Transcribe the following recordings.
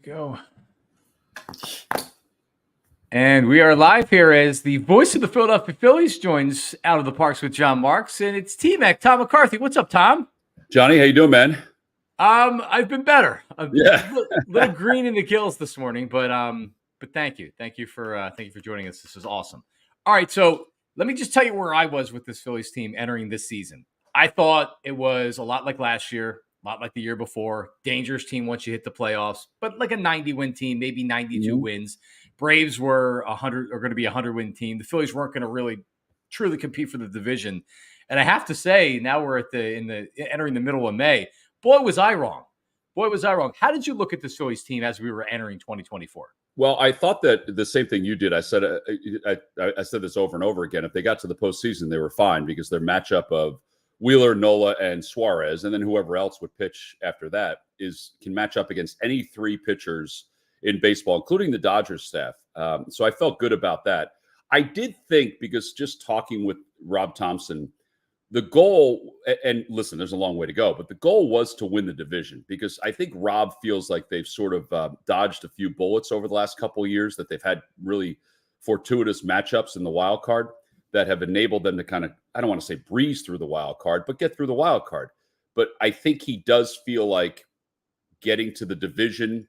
Go. And we are live here as the voice of the Philadelphia Phillies joins Out of the Parks with John Marks, and it's Tmac, Tom McCarthy. What's up, Tom? Johnny, how you doing, man? I've been better. Yeah. Little green in the gills this morning, but thank you for joining us. This is awesome. All right, so let me just tell you where I was with this Phillies team entering this season. I thought it was a lot like last year, a lot like the year before. Dangerous team once you hit the playoffs, but like a 90-win team, maybe 92 wins. Braves were going to be a 100-win team. The Phillies weren't going to really truly compete for the division. And I have to say, now we're entering the middle of May. Boy, was I wrong. How did you look at this Phillies team as we were entering 2024? Well, I thought that the same thing you did. I said I said this over and over again. If they got to the postseason, they were fine because their matchup of Wheeler, Nola, and Suarez, and then whoever else would pitch after that can match up against any three pitchers in baseball, including the Dodgers staff. So I felt good about that. I did think, because just talking with Rob Thompson, the goal, and listen, there's a long way to go, but the goal was to win the division, because I think Rob feels like they've sort of dodged a few bullets over the last couple of years, that they've had really fortuitous matchups in the wild card that have enabled them to kind of, I don't want to say breeze through the wild card, but get through the wild card. But I think he does feel like getting to the division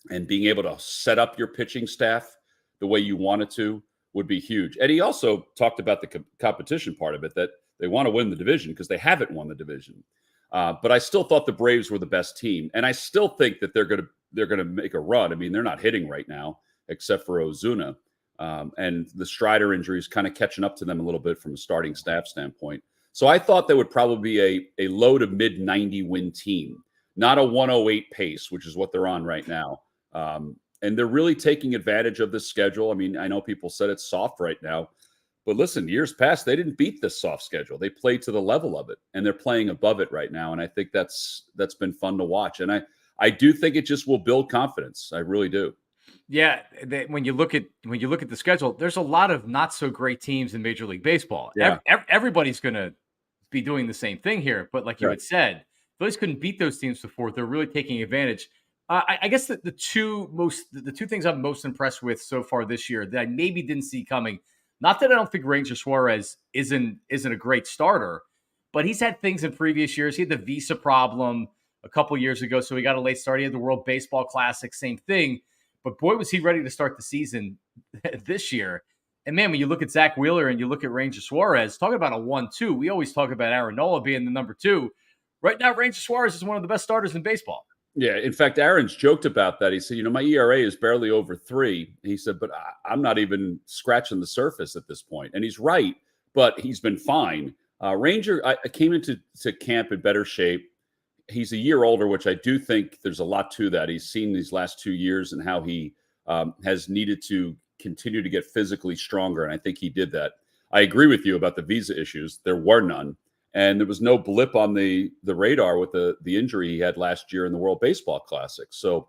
and being able to set up your pitching staff the way you want it to would be huge. And he also talked about the competition part of it, that they want to win the division because they haven't won the division. But I still thought the Braves were the best team, and I still think that they're going to make a run. I mean, they're not hitting right now, except for Ozuna, and the Strider injury is kind of catching up to them a little bit from a starting staff standpoint. So I thought they would probably be a low to mid 90 win team, not a 108 pace, which is what they're on right now. And they're really taking advantage of this schedule. I mean, I know people said it's soft right now, but listen, years past, they didn't beat this soft schedule. They played to the level of it, and they're playing above it right now. And I think that's been fun to watch. And I do think it just will build confidence. I really do. Yeah, when you look at the schedule, there's a lot of not so great teams in Major League Baseball. Yeah. Everybody's going to be doing the same thing here, but like you had said, Phillies couldn't beat those teams before. They're really taking advantage. I guess the two things I'm most impressed with so far this year that I maybe didn't see coming. Not that I don't think Ranger Suarez isn't a great starter, but he's had things in previous years. He had the visa problem a couple years ago, so he got a late start. He had the World Baseball Classic, same thing. But boy, was he ready to start the season this year. And man, when you look at Zach Wheeler and you look at Ranger Suarez, talking about a 1-2, we always talk about Aaron Nola being the number 2. Right now, Ranger Suarez is one of the best starters in baseball. Yeah, in fact, Aaron's joked about that. He said, my ERA is barely over 3. He said, but I'm not even scratching the surface at this point. And he's right, but he's been fine. Ranger, I came into camp in better shape. He's a year older, which I do think there's a lot to that. He's seen these last 2 years and how he has needed to continue to get physically stronger, and I think he did that. I agree with you about the visa issues. There were none. And there was no blip on the radar with the injury he had last year in the World Baseball Classic. So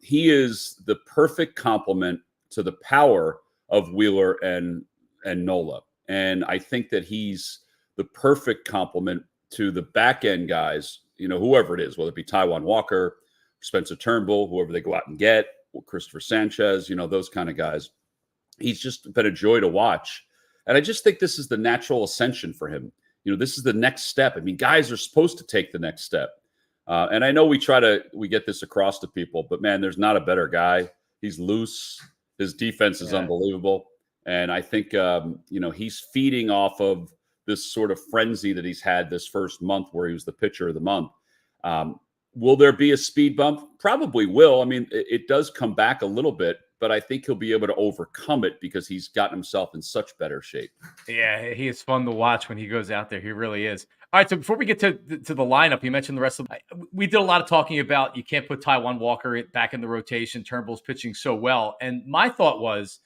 he is the perfect complement to the power of Wheeler and Nola. And I think that he's the perfect complement to the back end guys, whoever it is, whether it be Taijuan Walker, Spencer Turnbull, whoever they go out and get, Christopher Sanchez, those kind of guys. He's just been a joy to watch. And I just think this is the natural ascension for him. This is the next step. I mean, guys are supposed to take the next step. And I know we get this across to people, but man, there's not a better guy. He's loose. His defense is unbelievable. And I think, he's feeding off of this sort of frenzy that he's had this first month where he was the pitcher of the month. Will there be a speed bump? Probably will. I mean, it does come back a little bit, but I think he'll be able to overcome it because he's gotten himself in such better shape. Yeah, he is fun to watch when he goes out there. He really is. All right, so before we get to the lineup, you mentioned the rest of we did a lot of talking about you can't put Taijuan Walker back in the rotation. Turnbull's pitching so well. And my thought was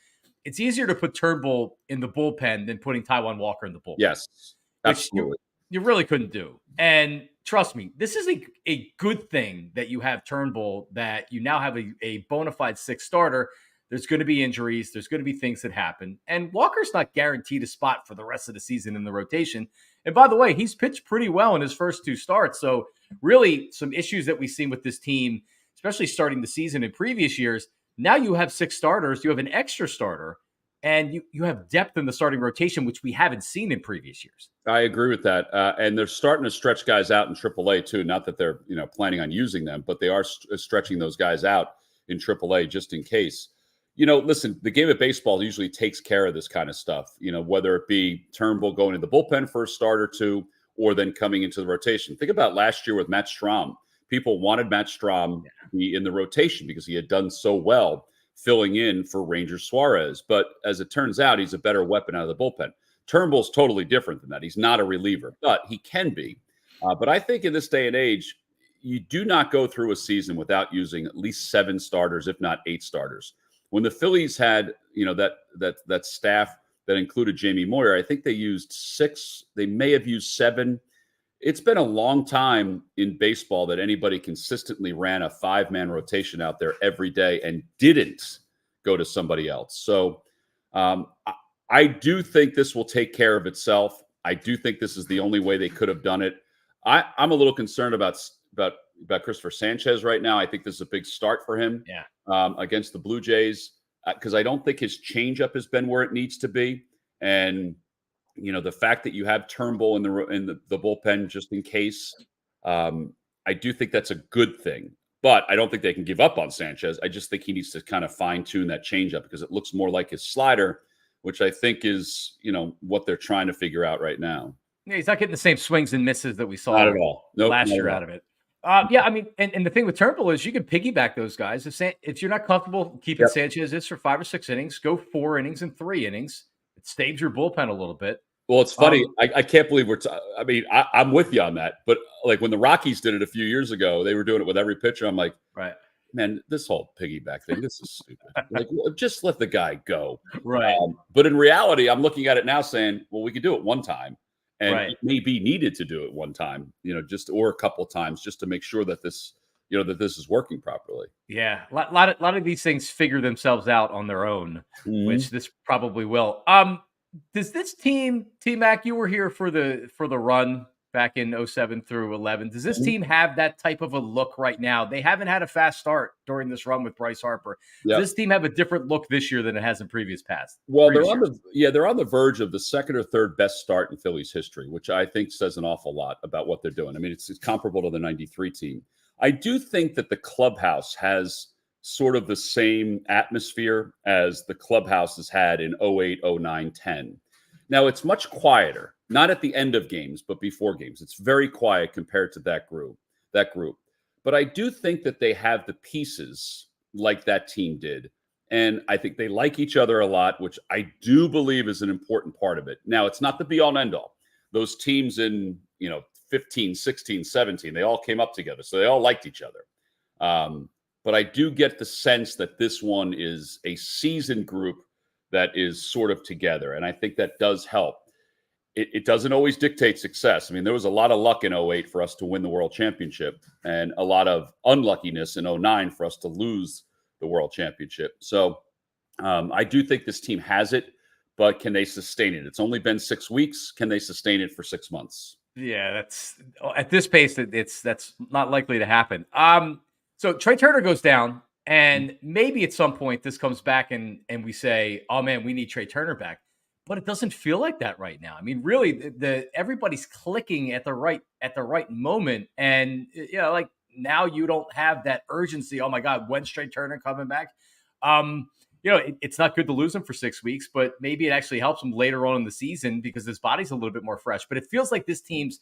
it's easier to put Turnbull in the bullpen than putting Taijuan Walker in the bullpen. Yes, absolutely. You really couldn't do. And trust me, this is a good thing that you have Turnbull, that you now have a bona fide 6th starter. There's going to be injuries. There's going to be things that happen. And Walker's not guaranteed a spot for the rest of the season in the rotation. And by the way, he's pitched pretty well in his first 2 starts. So really some issues that we've seen with this team, especially starting the season in previous years. Now you have 6 starters, you have an extra starter, and you have depth in the starting rotation, which we haven't seen in previous years. I agree with that, and they're starting to stretch guys out in AAA too. Not that they're planning on using them, but they are stretching those guys out in AAA just in case. Listen, the game of baseball usually takes care of this kind of stuff. Whether it be Turnbull going to the bullpen for a start or two, or then coming into the rotation. Think about last year with Matt Strahm. People wanted Matt Strahm to be in the rotation because he had done so well filling in for Ranger Suarez. But as it turns out, he's a better weapon out of the bullpen. Turnbull's totally different than that. He's not a reliever, but he can be. But I think in this day and age, you do not go through a season without using at least 7 starters, if not 8 starters. When the Phillies had, that staff that included Jamie Moyer, I think they used 6. They may have used 7. It's been a long time in baseball that anybody consistently ran a 5-man rotation out there every day and didn't go to somebody else. So I do think this will take care of itself. I do think this is the only way they could have done it. I'm a little concerned about Christopher Sanchez right now. I think this is a big start for him against the Blue Jays because I don't think his changeup has been where it needs to be. And the fact that you have Turnbull in the bullpen just in case, I do think that's a good thing. But I don't think they can give up on Sanchez. I just think he needs to kind of fine tune that changeup because it looks more like his slider, which I think is what they're trying to figure out right now. Yeah, he's not getting the same swings and misses that we saw Not at all. last year out of it. Yeah, I mean, and the thing with Turnbull is you can piggyback those guys. If you're not comfortable keeping Sanchez for 5 or 6 innings, go 4 innings and 3 innings. It saves your bullpen a little bit. Well, it's funny. I can't believe I'm with you on that. But like when the Rockies did it a few years ago, they were doing it with every pitcher. I'm like, right, man, this whole piggyback thing, this is stupid. Like, just let the guy go. Right. But in reality, I'm looking at it now saying, well, we could do it one time. And right. it may be needed to do it one time, or a couple of times just to make sure that this, that this is working properly. Yeah. A lot of these things figure themselves out on their own, which this probably will. Does this team, Tmac, you were here for the run back in 07 through 11. Does this team have that type of a look right now? They haven't had a fast start during this run with Bryce Harper. Does this team have a different look this year than it has in previous past? Well, they're on the verge of the second or third best start in Phillies history, which I think says an awful lot about what they're doing. I mean, it's comparable to the 93 team. I do think that the clubhouse has sort of the same atmosphere as the clubhouse has had in 08, 09, 10. Now, it's much quieter, not at the end of games, but before games. It's very quiet compared to that group. But I do think that they have the pieces like that team did. And I think they like each other a lot, which I do believe is an important part of it. Now, it's not the be-all and end-all. Those teams in, 15, 16, 17, they all came up together. So they all liked each other. But I do get the sense that this one is a seasoned group that is sort of together. And I think that does help. It doesn't always dictate success. I mean, there was a lot of luck in 08 for us to win the world championship and a lot of unluckiness in 09 for us to lose the world championship. So I do think this team has it, but can they sustain it? It's only been 6 weeks. Can they sustain it for 6 months? Yeah, that's at this pace, that's not likely to happen. So Trey Turner goes down, and maybe at some point this comes back and we say, oh man, we need Trey Turner back. But it doesn't feel like that right now. I mean, really, everybody's clicking at the right moment, and like now you don't have that urgency. Oh my God, when's Trey Turner coming back? It's not good to lose him for 6 weeks, but maybe it actually helps him later on in the season because his body's a little bit more fresh. But it feels like this team's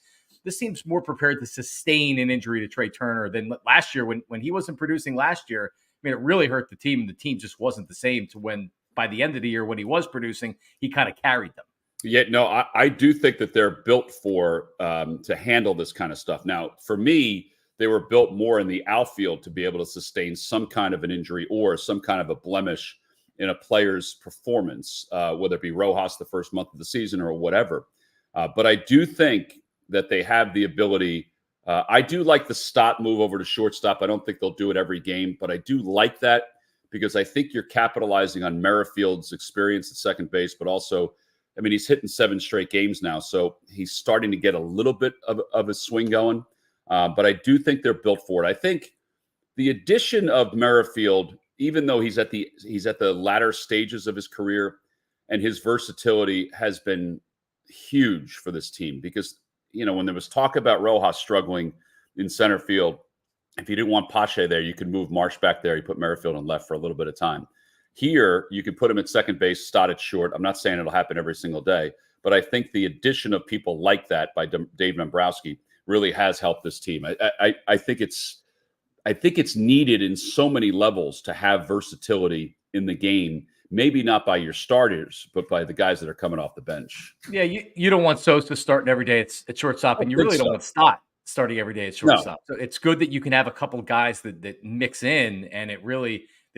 more prepared to sustain an injury to Trey Turner than last year when he wasn't producing last year. I mean, it really hurt the team. The team just wasn't the same to when by the end of the year when he was producing, he kind of carried them. Yeah, no, I do think that they're built for to handle this kind of stuff. Now, for me, they were built more in the outfield to be able to sustain some kind of an injury or some kind of a blemish in a player's performance, whether it be Rojas the first month of the season or whatever. But I do think that they have the ability. I do like the Stott move over to shortstop. I don't think they'll do it every game, but I do like that because I think you're capitalizing on Merrifield's experience at second base, but also, I mean, he's hitting 7 straight games now, so he's starting to get a little bit of a swing going. But I do think they're built for it. I think the addition of Merrifield, even though he's at the latter stages of his career, and his versatility has been huge for this team because, when there was talk about Rojas struggling in center field, if you didn't want Pache there, you could move Marsh back there. You put Merrifield on left for a little bit of time. Here, you can put him at second base, start it short. I'm not saying it'll happen every single day, but I think the addition of people like that by Dave Dombrowski really has helped this team. I think it's needed in so many levels to have versatility in the game. Maybe not by your starters, but by the guys that are coming off the bench. Yeah, you don't want Sosa starting every day at shortstop, and you really don't want Stott starting every day at shortstop. No. So it's good that you can have a couple of guys that mix in, and they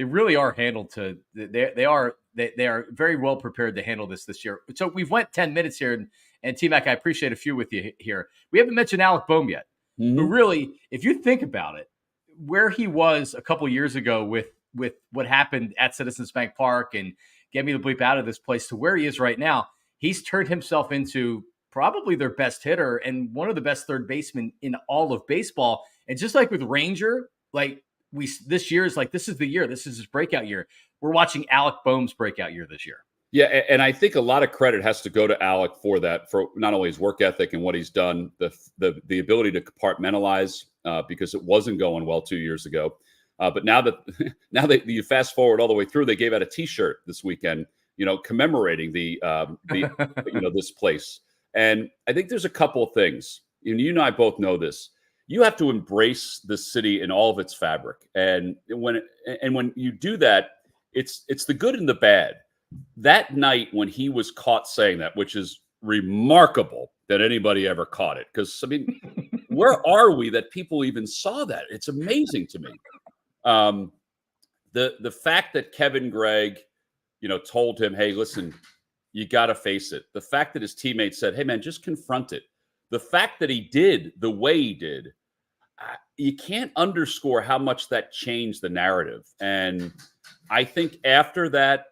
really are handled to. They are very well prepared to handle this year. So we've went 10 minutes here, and Tmac, I appreciate a few with you here. We haven't mentioned Alec Boehm yet, who really, if you think about it, where he was a couple of years ago with what happened at Citizens Bank Park and get me the bleep out of this place to where he is right now, he's turned himself into probably their best hitter and one of the best third basemen in all of baseball. And just like with Ranger, this year is this is the year, this is his breakout year. We're watching Alec Boehm's breakout year this year. Yeah, and I think a lot of credit has to go to Alec for that, for not only his work ethic and what he's done, the ability to compartmentalize because it wasn't going well 2 years ago. But now that you fast forward all the way through, they gave out a T-shirt this weekend, commemorating the this place. And I think there's a couple of things. You and I both know this. You have to embrace the city in all of its fabric, and when you do that, it's the good and the bad. That night when he was caught saying that, which is remarkable that anybody ever caught it, because where are we that people even saw that? It's amazing to me. The fact that Kevin Gregg, told him, hey, listen, you got to face it. The fact that his teammates said, hey, man, just confront it. The fact that he did the way he did, you can't underscore how much that changed the narrative. And I think after that,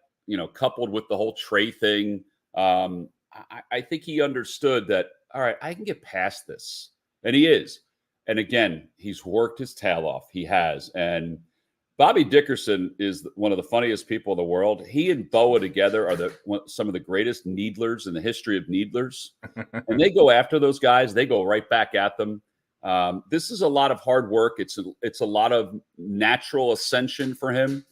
coupled with the whole Trey thing, I think he understood that, all right, I can get past this. And he is. And again, he's worked his tail off. He has. And Bobby Dickerson is one of the funniest people in the world. He and Boa together are some of the greatest needlers in the history of needlers. And they go after those guys. They go right back at them. This is a lot of hard work. It's a lot of natural ascension for him.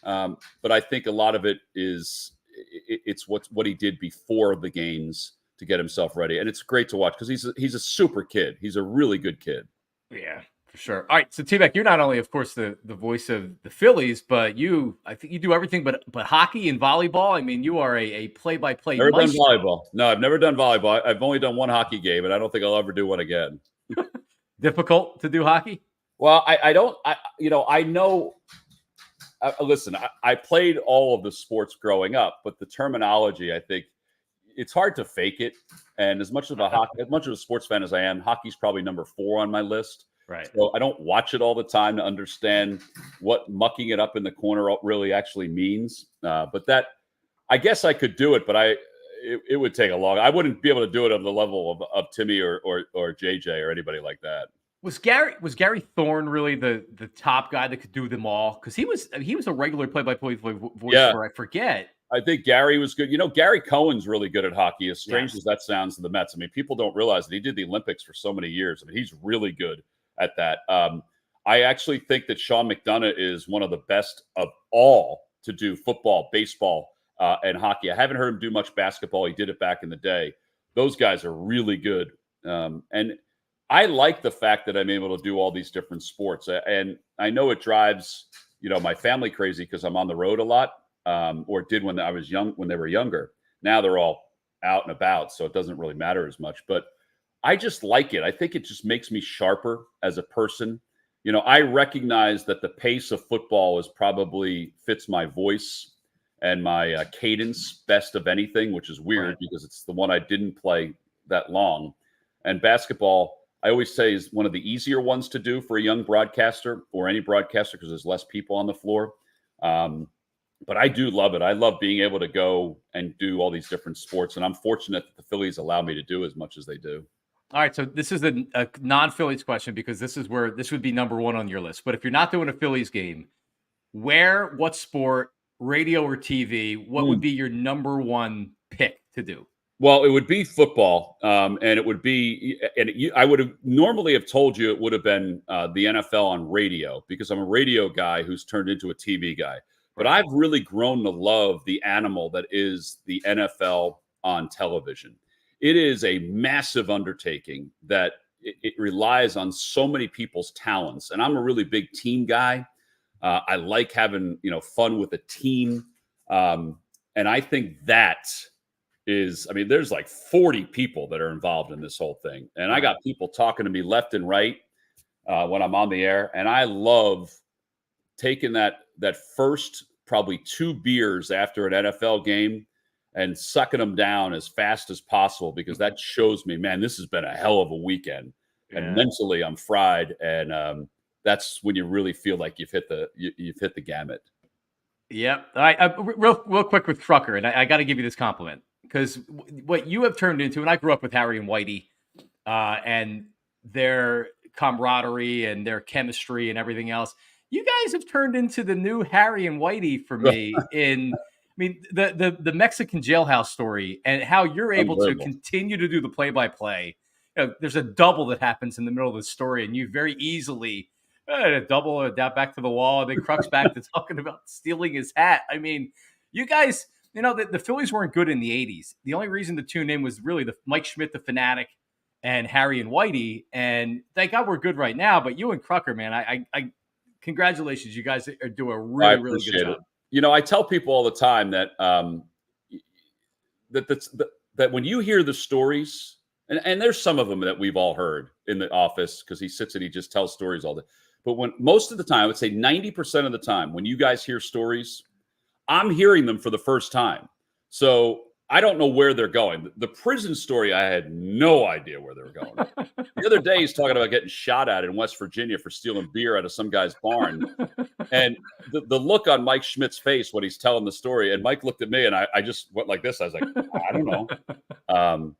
But I think a lot of it is it's what he did before the games to get himself ready. And it's great to watch because he's a super kid. He's a really good kid. Yeah, for sure. All right, so T-Mac, you're not only, of course, the voice of the Phillies, but I think you do everything but hockey and volleyball. I mean, you are a play-by-play. Never done volleyball. No, I've never done volleyball. I've only done one hockey game, and I don't think I'll ever do one again. Difficult to do hockey? Well, I don't. I know. Listen, I played all of the sports growing up, but the terminology, I think, it's hard to fake it. And as much of a sports fan as I am, hockey's probably number 4 on my list. Right. So I don't watch it all the time to understand what mucking it up in the corner really actually means. But that, I guess I could do it, but it would take a long. I wouldn't be able to do it on the level of Timmy or JJ or anybody like that. Was Gary Thorne really the top guy that could do them all? Because he was a regular play-by-play voice for, I forget. I think Gary was good. Gary Cohen's really good at hockey, as strange as that sounds to the Mets. I mean, people don't realize that he did the Olympics for so many years. I mean, he's really good at that. I actually think that Sean McDonough is one of the best of all to do football, baseball, and hockey. I haven't heard him do much basketball. He did it back in the day. Those guys are really good. And I like the fact that I'm able to do all these different sports. And I know it drives, my family crazy because I'm on the road a lot. Or did when I was young, when they were younger. Now they're all out and about, so it doesn't really matter as much. But I just like it. I think it just makes me sharper as a person. I recognize that the pace of football probably fits my voice and my cadence best of anything, which is weird because it's the one I didn't play that long. And basketball, I always say, is one of the easier ones to do for a young broadcaster or any broadcaster because there's less people on the floor. But I do love it. I love being able to go and do all these different sports. And I'm fortunate that the Phillies allow me to do as much as they do. All right, so this is a non-Phillies question because this is where this would be number one on your list. But if you're not doing a Phillies game, what sport, radio or TV, what would Mm. be your number one pick to do? Well, it would be football, and it would be, I would have normally have told you it would have been the NFL on radio because I'm a radio guy who's turned into a TV guy. But Right. I've really grown to love the animal that is the NFL on television. It is a massive undertaking that it relies on so many people's talents, and I'm a really big team guy. I like having fun with a team, and I think that I mean, there's like 40 people that are involved in this whole thing. And I Right. got people talking to me left and right when I'm on the air. And I love taking that first probably 2 beers after an NFL game and sucking them down as fast as possible because that shows me, man, this has been a hell of a weekend. And Yeah. mentally, I'm fried. And that's when you really feel like you've hit the gamut. Yep. All right. Real quick with Trucker, and I got to give you this compliment because what you have turned into, and I grew up with Harry and Whitey, and their camaraderie and their chemistry and everything else. You guys have turned into the new Harry and Whitey for me. I mean, the Mexican jailhouse story and how you're able to Unbelievable. continue to do the play by play. There's a double that happens in the middle of the story, and you very easily a double or that back to the wall, and then Crux back to talking about stealing his hat. I mean, you guys, the Phillies weren't good in the '80s. The only reason to tune in was really the Mike Schmidt, the Fanatic, and Harry and Whitey, and thank God we're good right now. But you and Crocker, man, I congratulations, you guys are doing a I really good appreciate it. job. I tell people all the time that that when you hear the stories, and there's some of them that we've all heard in the office because he sits and he just tells stories all day. But when most of the time, I would say 90% of the time, when you guys hear stories, I'm hearing them for the first time. So I don't know where they're going. The prison story, I had no idea where they were going. The other day, he's talking about getting shot at in West Virginia for stealing beer out of some guy's barn. And the look on Mike Schmidt's face when he's telling the story, and Mike looked at me, and I just went like this. I was like, I don't know.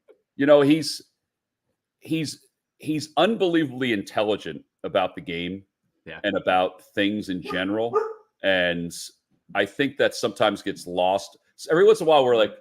He's unbelievably intelligent about the game Yeah. and about things in general. And I think that sometimes gets lost. So every once in a while, we're like,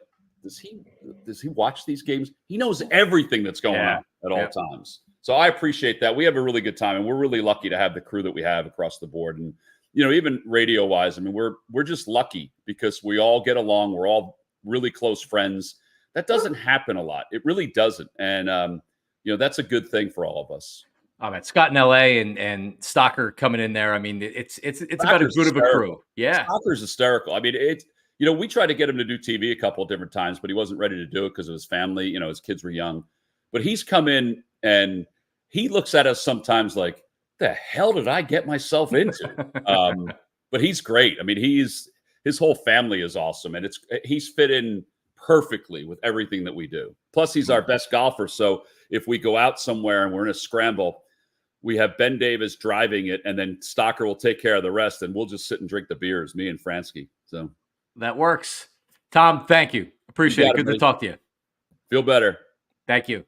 does he watch these games? He knows everything that's going on at all times. So I appreciate that. We have a really good time, and we're really lucky to have the crew that we have across the board. And even radio wise, I mean, we're just lucky because we all get along. We're all really close friends. That doesn't happen a lot. It really doesn't. And that's a good thing for all of us. Oh man, Scott in LA and Stocker coming in there. I mean, it's about as good of a crew. Yeah. Stocker's hysterical. I mean, we tried to get him to do TV a couple of different times, but he wasn't ready to do it because of his family. His kids were young. But he's come in and he looks at us sometimes like, the hell did I get myself into? But he's great. I mean, his whole family is awesome, and he's fit in perfectly with everything that we do. Plus, he's our best golfer. So if we go out somewhere and we're in a scramble, we have Ben Davis driving it, and then Stocker will take care of the rest, and we'll just sit and drink the beers, me and Fransky. So that works. Tom, thank you. Appreciate it. Good to talk to you. Feel better. Thank you.